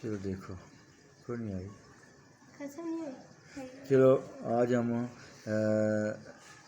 چلو دیکھو کوئی نہیں آئی. ایسا نہیں ہے. چلو آج ہم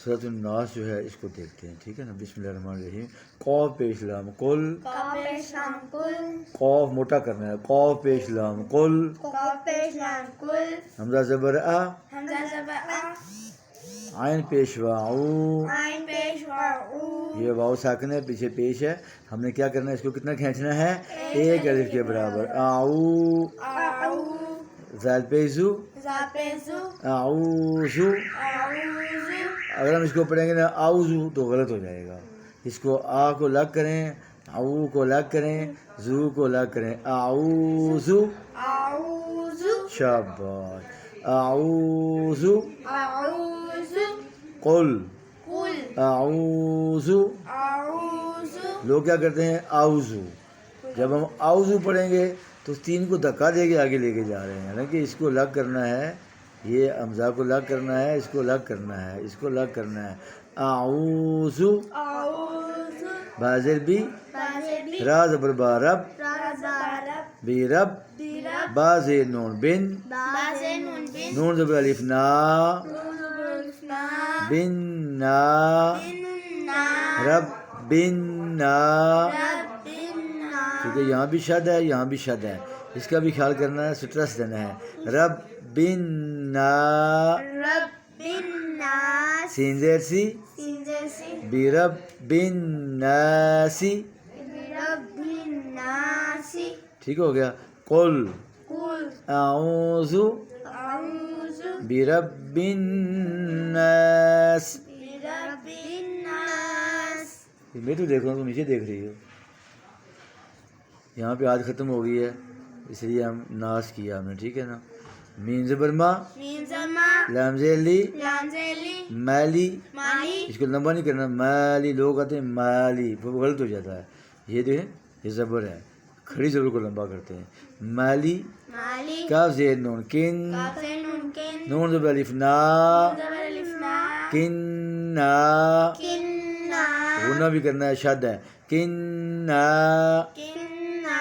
سورۃ الناس جو ہے اس کو دیکھتے ہیں. ٹھیک ہے نا. بسم اللہ الرحمن الرحیم. قاف پیش لام کل. قاف پیش لام کل. قاف موٹا کرنا ہے. قاف پیش لام کل. قاف پیش لام کل. حمزہ زبر آ. حمزہ زبر آ. عین پیش واؤ. عین پیش واؤ. یہ واؤ ساکن ہے پیچھے پیش ہے. ہم نے کیا کرنا ہے اس کو کتنا کھینچنا ہے ایک الف کے برابر. آؤ. آؤ. زال پیش زو. زا پیش زو. اعوذو. اعوذ. اگر ہم اس کو پڑھیں گے نا اعوذو تو غلط ہو جائے گا. اس کو آ کو لگ کریں, او کو لگ کریں, زو کو لگ کریں. اعوذو. اعوذ. شاباش. اعوذو. اعوذ. قل. قل. اعوذو. اعوذ. لوگ کیا کرتے ہیں اعوذو. جب ہم اعوذو پڑھیں گے تو اس تین کو دھکا دے کے آگے لے کے جا رہے ہیں. حالانکہ اس کو لگ کرنا ہے, یہ حمزہ کو لگ کرنا ہے, اس کو لگ کرنا ہے, اس کو لگ کرنا ہے. اعوذو. اعوذ. بازر بھی. بازے بھی. را زبر با رب. رب. بی رب. رب. بازر نون بن. بازے نون بن. نون زبر الف نا. نون زبر الف نا. بن نا. بنا. رب بن نا. رب بنا. کیونکہ یہاں بھی شد ہے یہاں بھی شد ہے, اس کا بھی خیال کرنا ہے, سٹرس دینا ہے. رب بن نا. رب بنا. سین زیر سی. سین جیسی. بی رب بن ناسی. رب بناسی. ٹھیک ہو گیا. قل قل. اعوذ اعوذ. برب الناس. برب الناس. میں تو دیکھ رہا ہوں, تو نیچے دیکھ رہی ہو. یہاں پہ آج ختم ہو گئی ہے اس لیے ہم ناس کیا ہم نے. ٹھیک ہے نا. مین زبر ما. میم زما. لام ذیلی. لام ذیلی. مالی. مالی. اس کو لمبا نہیں کرنا. مالی لوگ کہتے ہیں مالی, وہ غلط ہو جاتا ہے. یہ دیکھیں یہ زبر ہے, کھڑی زبر کو لمبا کرتے ہیں. مالی. مالی. کاف زیر نون کن. کاف سے نون کن. نون زبر الف نا. زبر الف نا. کن نا. کننا. غنہ بھی کرنا ہے, شد ہے. کن نا. کننا.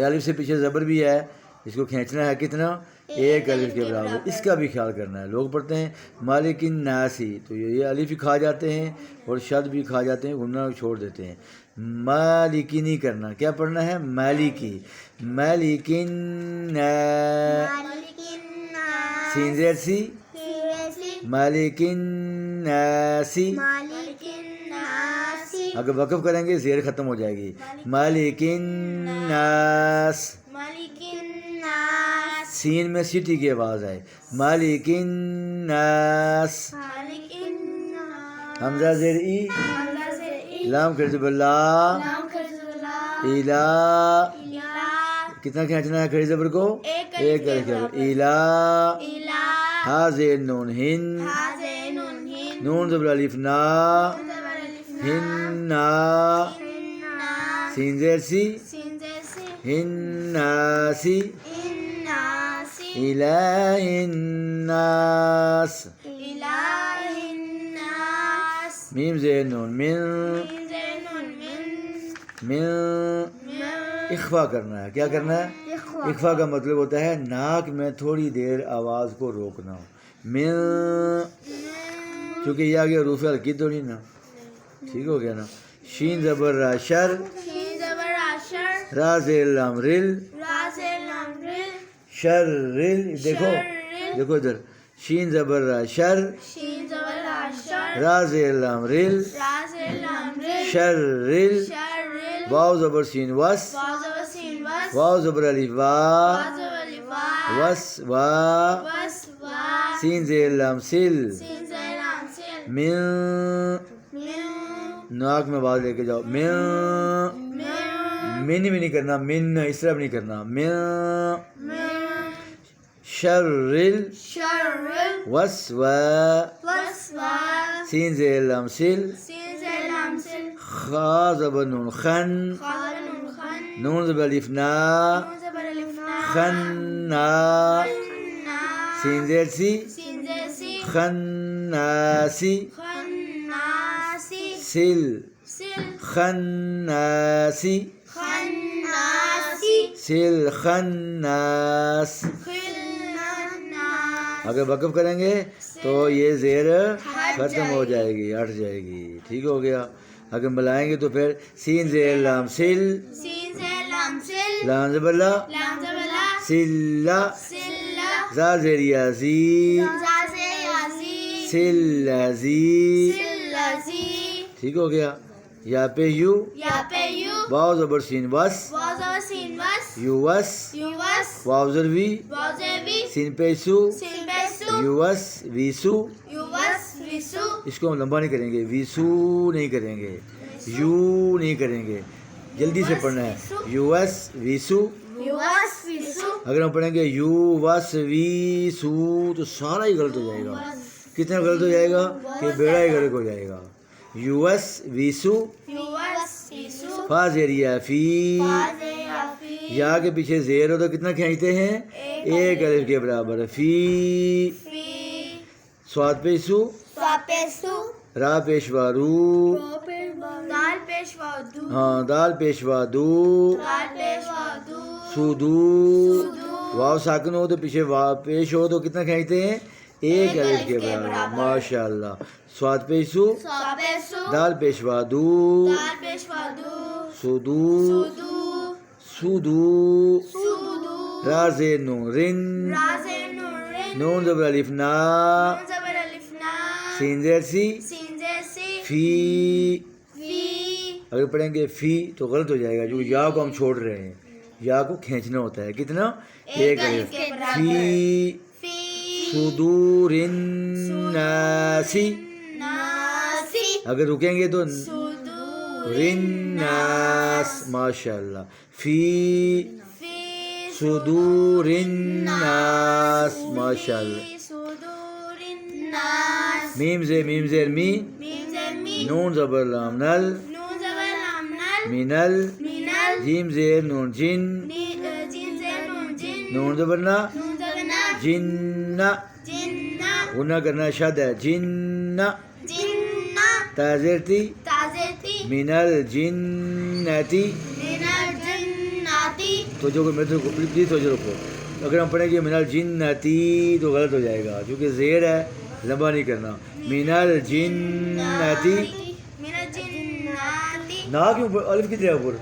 الف سے پیچھے زبر بھی ہے, اس کو کھینچنا ہے کتنا ایک الف کے برابر. اس کا بھی خیال کرنا ہے. لوگ پڑھتے ہیں مالک الناسی تو یہ الف ہی کھا جاتے ہیں اور شد بھی کھا جاتے ہیں, غنہ چھوڑ دیتے ہیں. مالکی نہیں کرنا, کیا پڑھنا ہے مالکی. مالکن مالکنا. سین زیر سی. سیریسی. مالکن ناسی. مالکناسی. اگر وقف کریں گے زیر ختم ہو جائے گی. مالکن ناس. مالکناس. سین میں سیٹی کی آواز آئے. مالکن ناس. مالکناس. حمزہ زیر ای. حمزہ سے ای. لام کھڑی زبر لا. لام کھڑی زبر لا. ایلا. الا. کتنا کھینچنا ہے کھڑی زبر کو ایک ایک الف کے الف کے برابر. برابر. ایلا. الا. ہا زیر نون ہن. ہا سے نون ہن. نون زبر الف نا. زبر الف نا. ہن نا. ہننا. سین زیر سی. سین جیسی. ہن ناسی. الناسی. الہ الناس. الہ الناس. میم زیر نون من. میم سے نون من. من. اخفا کرنا ہے. کیا کرنا ہے اخفا کا مطلب ہوتا ہے ناک میں تھوڑی دیر آواز کو روکنا. من. کیونکہ یہ آگے حروف ہلکی تو نہیں نا. ٹھیک ہو گیا نا. شین زبر را شر. شین زبر اشر. را زیر لام رل. را سے لام رل. شر رل. دیکھو شر. دیکھو ادھر. شین زبر را شر. شین زبر اشر. را زیر لام رل. را سے لام رل. شر رل. شر رل. واو زبر سین وس. واو زبر سین وس. واو زبر الف وا. واو زبر الف وا. وس وا. وس وا. سین زیر لام سل. سین سے لام سل. من. من. ناک میں آواز لے کے جاؤ. من. من بھی نہیں کرنا, من اس طرح بھی نہیں کرنا. من. شر رل. شر رل. وس وا. وس وا. سین زیر لام سل. سین سے لام سل. خا زبر نون خن. خاء نون خن. نون زبر الف نا. نون زبر الف نا. خن نا. نا. سین زیر سی. سین جیسی. خن ناسی. خناسی. سل. سل. خن ناسی. خناسی. سل خناس. خناس. اگر وقف کریں گے تو یہ زیر ختم ہو جائے گی, ہٹ جائے گی. ٹھیک ہو گیا. اگر ملائیں گے تو پھر سین زیر لام سل, سین سے لام سل. لام زبر لا, لام زبلا. سلا, سلا. زا زیر یا زی, زا سے یازی. سلازی. سلازی. ٹھیک ہو گیا. یا پہ یو, یا پہ یو. واو زبر سین وس, واز اور سین وس. یو وس, یو وس. واو زر وی, واز وی. سین پہ سو, سین پہ سو. یو وس وی سو. یو وس ویسو. اس کو ہم لمبا نہیں کریں گے, ویسو نہیں کریں گے, یو نہیں کریں گے, جلدی سے پڑھنا ہے. یو وس ویسو. یو وس ویسو. اگر ہم پڑھیں گے یو وس ویسو تو سارا ہی غلط ہو جائے گا. کتنا غلط ہو جائے گا کہ بیڑا ہی غلط ہو جائے گا. یو وس ویسو. یو وس ویسو. فا زیر یا فی. واز یا فی. یا کے پیچھے زیر ہو تو کتنا کھینچتے ہیں, ایک الف کے برابر. فی. فی. سواد پیسو, سواپیسو. را پیشوا رو, دال پیشوا دو. ہاں دال پیشوا دو, دال پیشوا دو. سودو. واو ساکن ہو تو پیچھے وا پیش ہو تو کتنا کھینچتے ہیں, ایک الف کے برابر. ماشاء اللہ. سواد پیسو, سواپیسو. دال پیشوا دو, دال پیشوا دو. سودو. سودو. سودو. سودو. را زیر نون رن, راز نورن. نون زبر الف نا, نون زبر الف نا. سین زیر سی, سین جیسی. فی. فی. اگر پڑھیں گے فی تو غلط ہو جائے گا کیونکہ یا کو ہم چھوڑ رہے ہیں, یا کو کھینچنا ہوتا ہے. کتنا, ایک الف. فی فی. صدور الناس. ناسی. اگر رکیں گے تو صدور. الناس. ماشاء اللہ. فی فی. صدور الناس. ماشاء اللہ. فی صدور الناس. میم زیر میم زیر می, میم سے می. نون زبر لام نل, نون زبر لام نل. مینل. مینل. جیم زیر نون جن, جین سے نون جن. نون زبر نا, نون زبر نا. جنہ. جنہ. غنہ کرنا شد ہے, جنہ. جنہ. تازیر تی, تازیتی. من الجنتی. من الجناتی. تو جو میرے کو پلیز توجہ رکھو. اگر ہم پڑھیں گے من الجنتی تو غلط ہو جائے گا کیونکہ زیر ہے, لمبا نہیں کرنا. من الجنتی. من الجناتی. نا کیوں الف کتنے اوپر,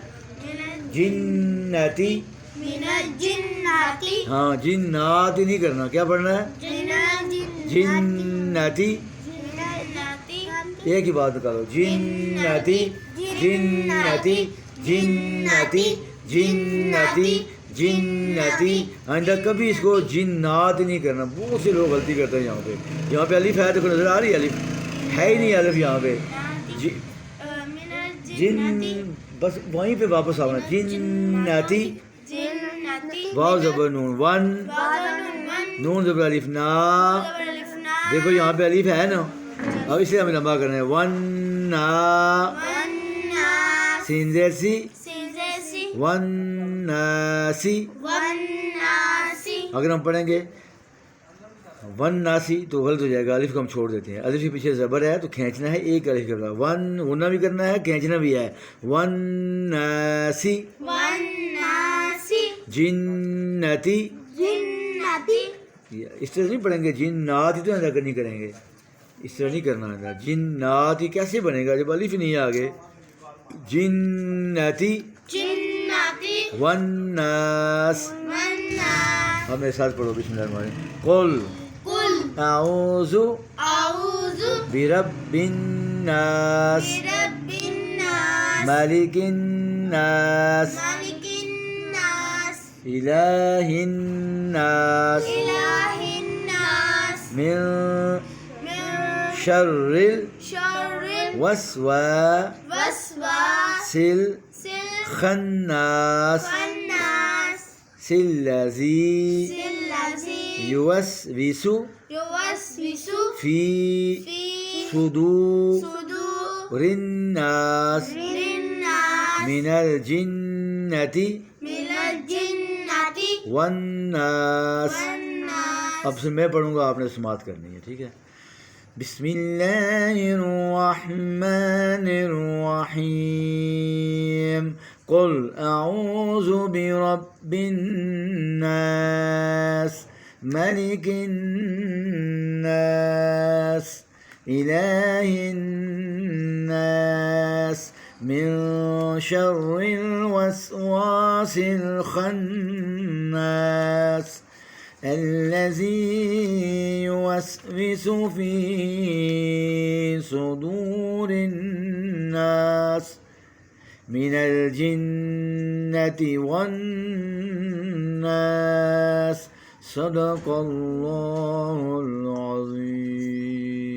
جنتی. من الجناتی. ہاں جنات نہیں کرنا, کیا پڑھنا ہے, جنتی. ایک ہی بات نکالو, جنتی جنتی جنتی جنتی جنتی. آئندہ کبھی اس کو جنات نہیں کرنا. بہت سے لوگ غلطی کرتے ہیں یہاں پہ الف ہے, دیکھو نظر آ رہی ہے, الف ہے ہی نہیں الف یہاں پہ. جن بس وہیں پہ واپس آنا, جنتی. واو زبر نون ون, نون زبر الف نا. دیکھو یہاں پہ الف ہے نا, اب اسے ہمیں لمبا کرنا ہے. ون نا, سین زیر سی, ون ناسی. اگر ہم پڑھیں گے ون ناسی تو غلط ہو جائے گا, الف کو ہم چھوڑ دیتے ہیں. الف کے پیچھے زبر ہے تو کھینچنا ہے ایک الف کے بعد. ون ہونا بھی کرنا ہے, کھینچنا بھی ہے. ون ناسی. جنتی. اس طرح نہیں پڑھیں گے, جنات ہی تو ادا نہیں کریں گے, اس طرح نہیں کرنا ہے. جنات ہی کیسے بنے گا جب الف ہی نہیں آگے. جنتی. والناس. اب میرے ساتھ پڑھو, بسم اللہ الرحمن الرحیم. قل اعوذ برب الناس مالک الناس الہ الناس من شر الوسواس الخناس الذی یوسوس فی صدور الناس من الجنتی والناس. اب سے میں پڑھوں گا, آپ نے سماعت کرنی ہے, ٹھیک ہے. بسم الله الرحمن الرحيم قل أعوذ برب الناس ملك الناس إله الناس من شر الوسواس الخناس الذي يوسوس في صدور الناس من الجنة والناس صدق الله العظيم